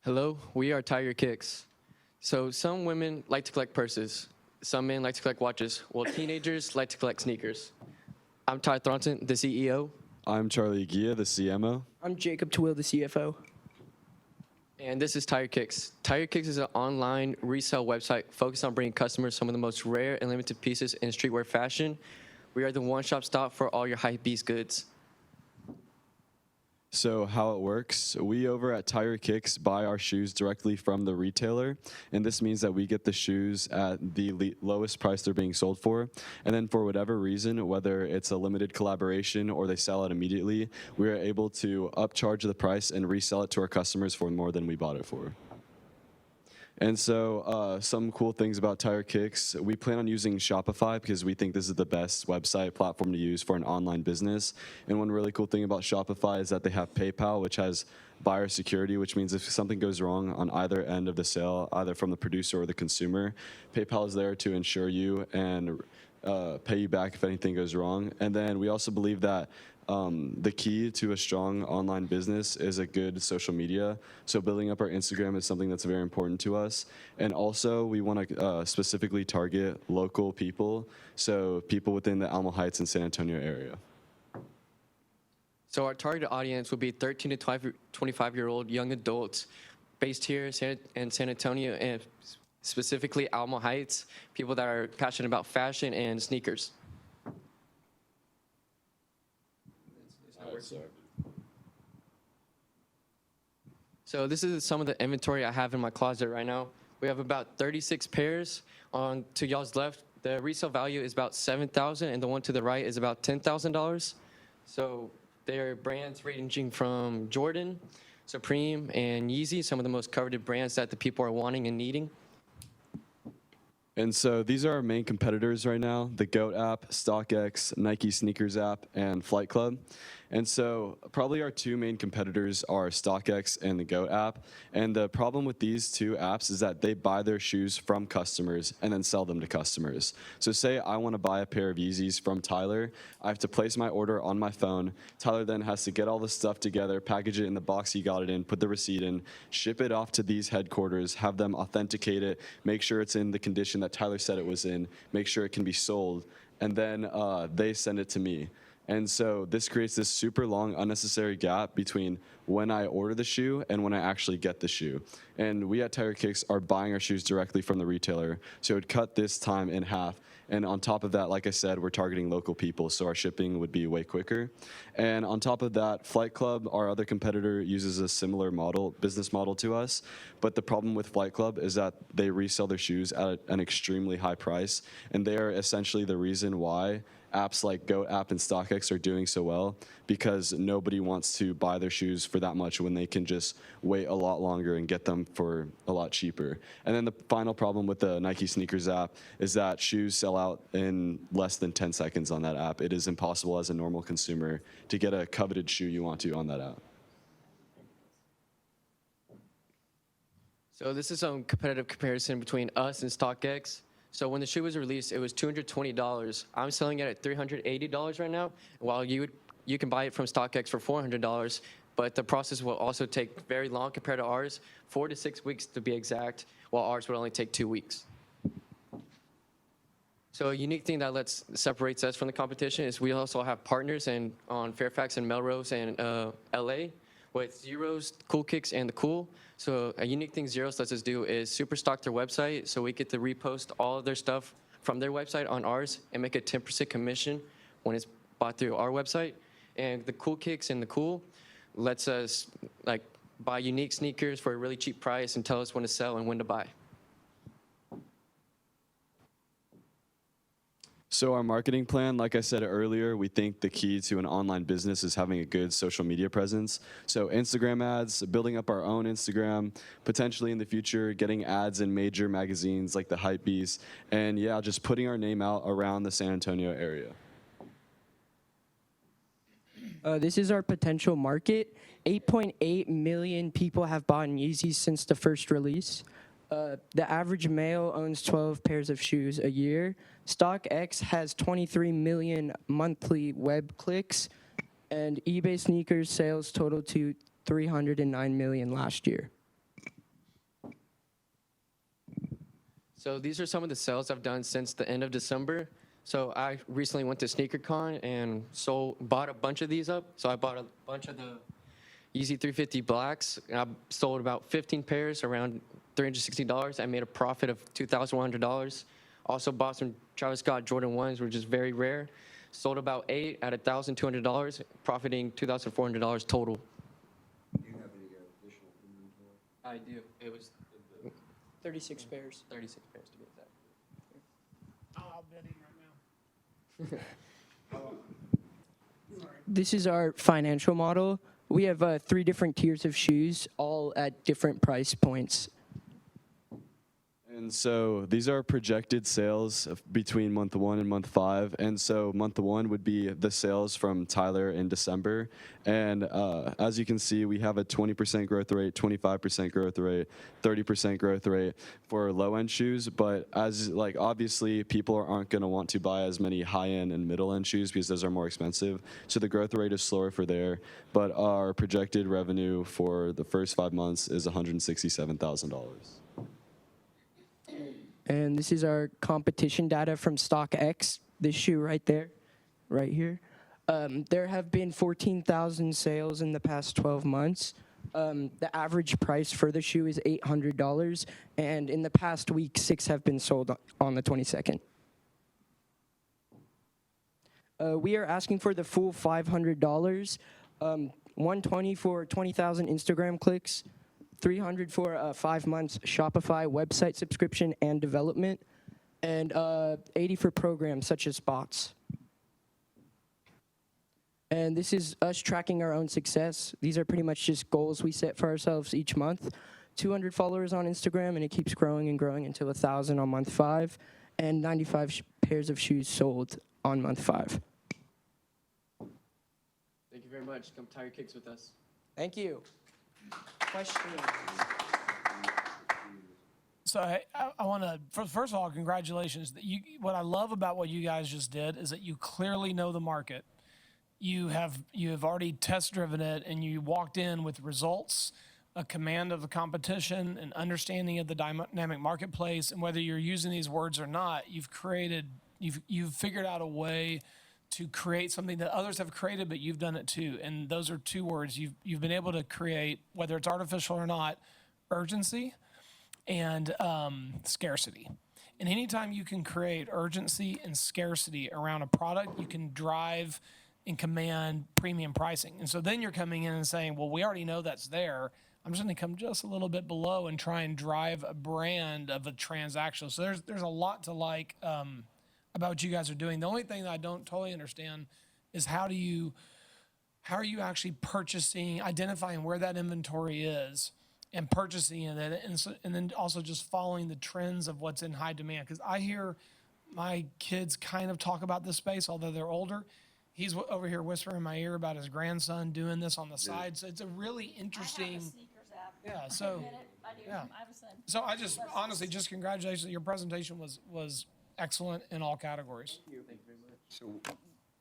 Hello, we are TyYourKicks. So some women like to collect purses. Some men like to collect watches. Well, teenagers like to collect sneakers. I'm Ty Thornton, the CEO. I'm Charlie Gia, the CMO. I'm Jacob Twill, the CFO. And this is TyYourKicks. TyYourKicks is an online resale website focused on bringing customers some of the most rare and limited pieces in streetwear fashion. We are the one-stop stop for all your hypebeast goods. So how it works, we over at TyYourKicks buy our shoes directly from the retailer, and this means that we get the shoes at the lowest price they're being sold for, and then for whatever reason, whether it's a limited collaboration or they sell it immediately, we are able to upcharge the price and resell it to our customers for more than we bought it for. And so some cool things about TyYourKicks, we plan on using Shopify because we think this is the best website platform to use for an online business. And one really cool thing about Shopify is that they have PayPal, which has buyer security, which means if something goes wrong on either end of the sale, either from the producer or the consumer, PayPal is there to insure you and pay you back if anything goes wrong. And then we also believe that the key to a strong online business is a good social media. So building up our Instagram is something that's very important to us. And also we want to specifically target local people, so people within the Alamo Heights and San Antonio area. So our target audience will be 13 to 25-year-old young adults based here in San Antonio and specifically Alamo Heights, people that are passionate about fashion and sneakers. So this is some of the inventory I have in my closet right now. We have about 36 pairs. On to y'all's left, the resale value is about $7,000, and the one to the right is about $10,000. So they're brands ranging from Jordan, Supreme, and Yeezy, some of the most coveted brands that the people are wanting and needing. And so these are our main competitors right now: the GOAT app, StockX, Nike Sneakers app, and Flight Club. And so probably our two main competitors are StockX and the GOAT app. And the problem with these two apps is that they buy their shoes from customers and then sell them to customers. So say I want to buy a pair of Yeezys from Tyler. I have to place my order on my phone. Tyler then has to get all the stuff together, package it in the box he got it in, put the receipt in, ship it off to these headquarters, have them authenticate it, make sure it's in the condition that Tyler said it was in, make sure it can be sold, and then they send it to me. And so this creates this super long, unnecessary gap between when I order the shoe and when I actually get the shoe. And we at TyYourKicks are buying our shoes directly from the retailer, so it would cut this time in half. And on top of that, like I said, we're targeting local people, so our shipping would be way quicker. And on top of that, Flight Club, our other competitor, uses a similar business model to us. But the problem with Flight Club is that they resell their shoes at an extremely high price, and they are essentially the reason why apps like GOAT app and StockX are doing so well, because nobody wants to buy their shoes for that much when they can just wait a lot longer and get them for a lot cheaper. And then the final problem with the Nike Sneakers app is that shoes sell out in less than 10 seconds on that app. It is impossible as a normal consumer to get a coveted shoe you want to on that app. So this is some competitive comparison between us and StockX. So when the shoe was released, it was $220. I'm selling it at $380 right now, while you can buy it from StockX for $400, but the process will also take very long compared to ours, 4 to 6 weeks to be exact, while ours would only take 2 weeks. So a unique thing that separates us from the competition is we also have partners on Fairfax and Melrose and LA with Zeros, Cool Kicks, and The Cool. So a unique thing Zeros lets us do is super stock their website, so we get to repost all of their stuff from their website on ours and make a 10% commission when it's bought through our website. And the Cool Kicks and The Cool lets us buy unique sneakers for a really cheap price and tell us when to sell and when to buy. So our marketing plan, like I said earlier, we think the key to an online business is having a good social media presence. So Instagram ads, building up our own Instagram, potentially in the future getting ads in major magazines like the Hypebeast, and yeah, just putting our name out around the San Antonio area. This is our potential market. 8.8 million people have bought Yeezys since the first release. The average male owns 12 pairs of shoes a year. StockX has 23 million monthly web clicks, and eBay sneakers sales totaled to 309 million last year. So these are some of the sales I've done since the end of December. So I recently went to SneakerCon and bought a bunch of these up. So I bought a bunch of the Yeezy 350 Blacks. I sold about 15 pairs, around $360. I made a profit of $2,100. Also bought some Travis Scott Jordan 1s, which is very rare. Sold about 8 at $1,200, profiting $2,400 total. Do you have any additional inventory? I do. It was 36 pairs. 36 pairs to be exact. I'll bet him right now. This is our financial model. We have 3 different tiers of shoes, all at different price points. And so these are projected sales between month 1 and month 5. And so month 1 would be the sales from Tyler in December. And as you can see, we have a 20% growth rate, 25% growth rate, 30% growth rate for low-end shoes. But as obviously people aren't going to want to buy as many high-end and middle-end shoes because those are more expensive. So the growth rate is slower for there. But our projected revenue for the first 5 months is $167,000. And this is our competition data from StockX, this shoe right there, right here. There have been 14,000 sales in the past 12 months. The average price for the shoe is $800, and in the past week, 6 have been sold on the 22nd. We are asking for the full $500, $120 for 20,000 Instagram clicks, $300 for 5 months Shopify website subscription and development, and $80 for programs such as bots. And this is us tracking our own success. These are pretty much just goals we set for ourselves each month. 200 followers on Instagram, and it keeps growing and growing until 1,000 on month 5, and 95 pairs of shoes sold on month 5. Thank you very much. Come tie your kicks with us. Thank you. Questions? So I want to first of all, congratulations. What I love about what you guys just did is that you clearly know the market. You have already test driven it, and you walked in with results, a command of the competition, an understanding of the dynamic marketplace, and whether you're using these words or not, you've figured out a way to create something that others have created, but you've done it too. And those are 2 words. You've been able to create, whether it's artificial or not, urgency and scarcity. And anytime you can create urgency and scarcity around a product, you can drive and command premium pricing. And so then you're coming in and saying, well, we already know that's there. I'm just going to come just a little bit below and try and drive a brand of a transaction. So there's a lot to like about what you guys are doing. The only thing that I don't totally understand is how are you actually purchasing, identifying where that inventory is and purchasing it, and then also just following the trends of what's in high demand. Because I hear my kids kind of talk about this space, although they're older. He's over here whispering in my ear about his grandson doing this on the side. So it's a really interesting. I have a sneakers app. Yeah, so- I admit it, I do. yeah. I have a son. So I just honestly, just congratulations. Your presentation was excellent in all categories. Thank you very much. So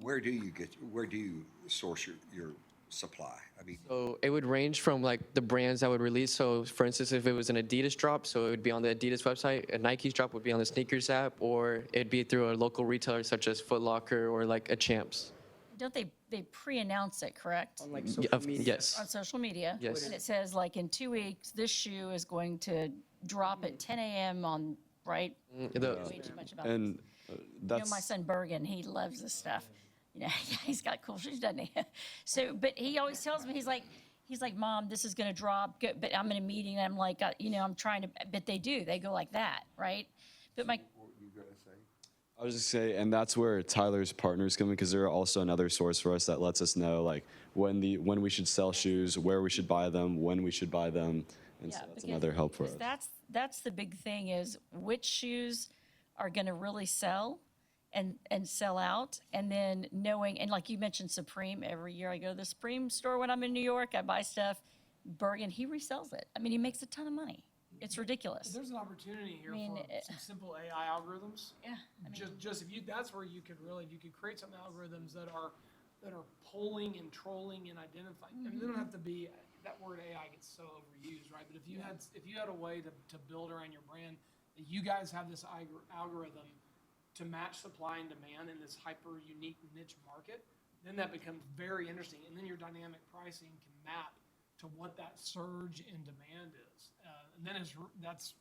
where do you source your supply? I mean, So it would range from the brands that would release. So for instance, if it was an Adidas drop, so it would be on the Adidas website. A Nike's drop would be on the sneakers app, or it'd be through a local retailer such as Foot Locker or a Champs. Don't they pre-announce it, correct? On social media. Yes. On social media? Yes. And it says in 2 weeks, this shoe is going to drop at 10 a.m. on, right? I don't know way too much about this. And that's My son Bergen, he loves this stuff. He's got cool shoes, doesn't he? So, but he always tells me, he's like, Mom, this is going to drop. But I'm in a meeting, and I'm like, I'm trying to, but they go like that, right? But what you gonna say? I was just say, and that's where Tyler's partners come in, because they're also another source for us that lets us know when we should sell shoes, where we should buy them, when we should buy them, and so that's another help for us. That's the big thing, is which shoes are going to really sell and sell out, and then knowing, and like you mentioned Supreme, every year I go to the Supreme store when I'm in New York, I buy stuff. Bergen, he resells it. I mean, he makes a ton of money. It's ridiculous. There's an opportunity here for some simple AI algorithms. Yeah, I mean, Just if you, that's where you could really, if you could create some algorithms that are polling and trolling and identifying. I mean, they don't have to be, that word AI gets so overused, right? But if you had a way to build around your brand You guys have this algorithm to match supply and demand in this hyper unique niche market. Then that becomes very interesting. And then your dynamic pricing can map to what that surge in demand is. And then that's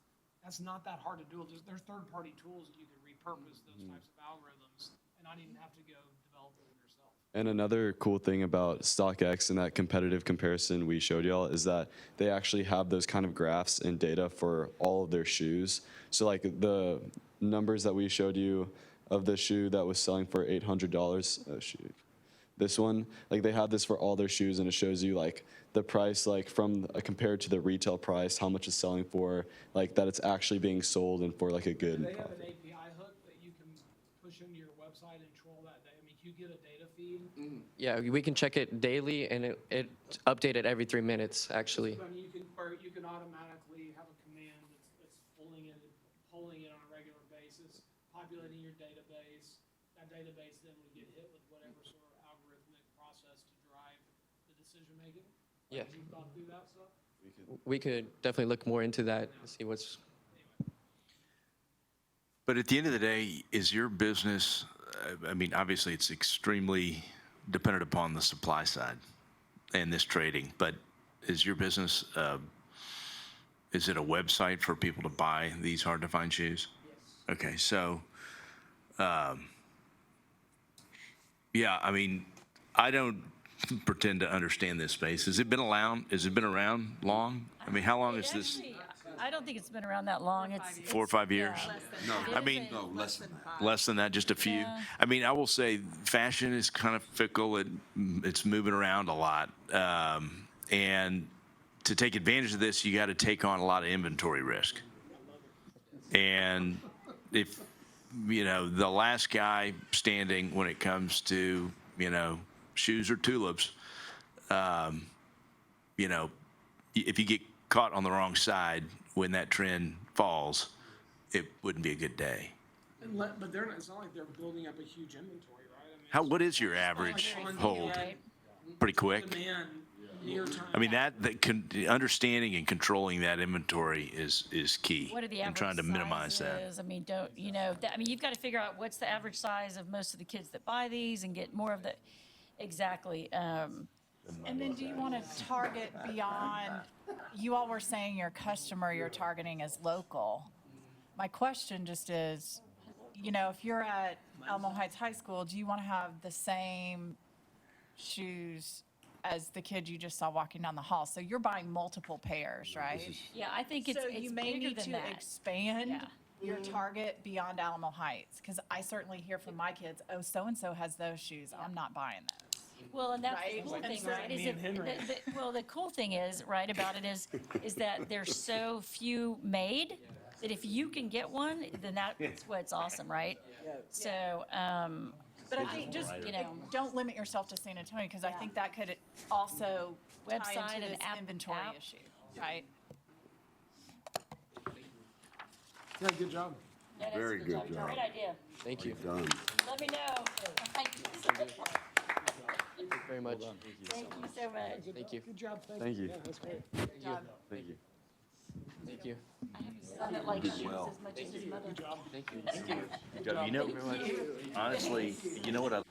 not that hard to do. There's third-party tools that you can repurpose those types of algorithms and not even have to go develop them yourself. And another cool thing about StockX and that competitive comparison we showed y'all is that they actually have those kind of graphs and data for all of their shoes. So like the numbers that we showed you of the shoe that was selling for $800, oh shoot. This one, like they have this for all their shoes, and it shows you like the price, like from compared to the retail price, how much it's selling for, like that it's actually being sold and for like a good They have profit. an API hook that you can push into your website and control that data. I mean, you get a data feed. Yeah, we can check it daily, and it's updated every 3 minutes, actually. I mean, you can automatically have a command that's pulling it on a regular basis, populating your database. That database then would get hit with whatever sort of algorithmic process to drive the decision making. Yeah. Have you thought through that stuff? We could definitely look more into that and see what's. But at the end of the day, is your business, I mean, obviously it's extremely dependent upon the supply side and this trading, but is your business, is it a website for people to buy these hard to find shoes? Yes. Okay, so, yeah, I mean, I don't pretend to understand this space. Has it been around long? I mean, how long is this? Actually, I don't think it's been around that long. It's 4 or 5 years? yeah. I mean, No, less than that. less than that, just a few. Yeah. I mean, I will say fashion is kind of fickle. It's moving around a lot. And to take advantage of this, you got to take on a lot of inventory risk. And if, you know, the last guy standing when it comes to, you know, shoes or tulips, you know, if you get caught on the wrong side when that trend falls, it wouldn't be a good day. But it's not like they're building up a huge inventory, right? I mean, What is your average hold? Right? Pretty quick? demand near term. I mean, understanding and controlling that inventory is key. What are the and average trying to minimize that. sizes? I mean, I mean, you've got to figure out what's the average size of most of the kids that buy these and get more of the, exactly. And then do you want to target beyond, you all were saying your customer you're targeting is local. My question just is, you know, if you're at Alamo Heights High School, do you want to have the same shoes as the kid you just saw walking down the hall? So you're buying multiple pairs, right? Yeah, I think it's So you may bigger need than to that. expand Yeah. your target beyond Alamo Heights, because I certainly hear from my kids, oh, so-and-so has those shoes, I'm not buying those. Well, and that's the Right? cool And thing, so- right? Is Me and Henry. well, the cool thing is, right, about it is that there's so few made that if you can get one, then that's what's awesome, right? So, But I think just, You know. don't limit yourself to San Antonio, because I think that could also tie Website into and this app- inventory app. issue, right? Yeah, good job. yeah, that's Very a good job. job. Great idea. Thank you. Done. Let me know. Thank you Very much. Thank you so much. Thank you. Good job. Thank you. Yeah, that's great. Thank you. Thank you. Son that likes shoes as much as his mother. Thank you. Thank you. You know, honestly, you know what I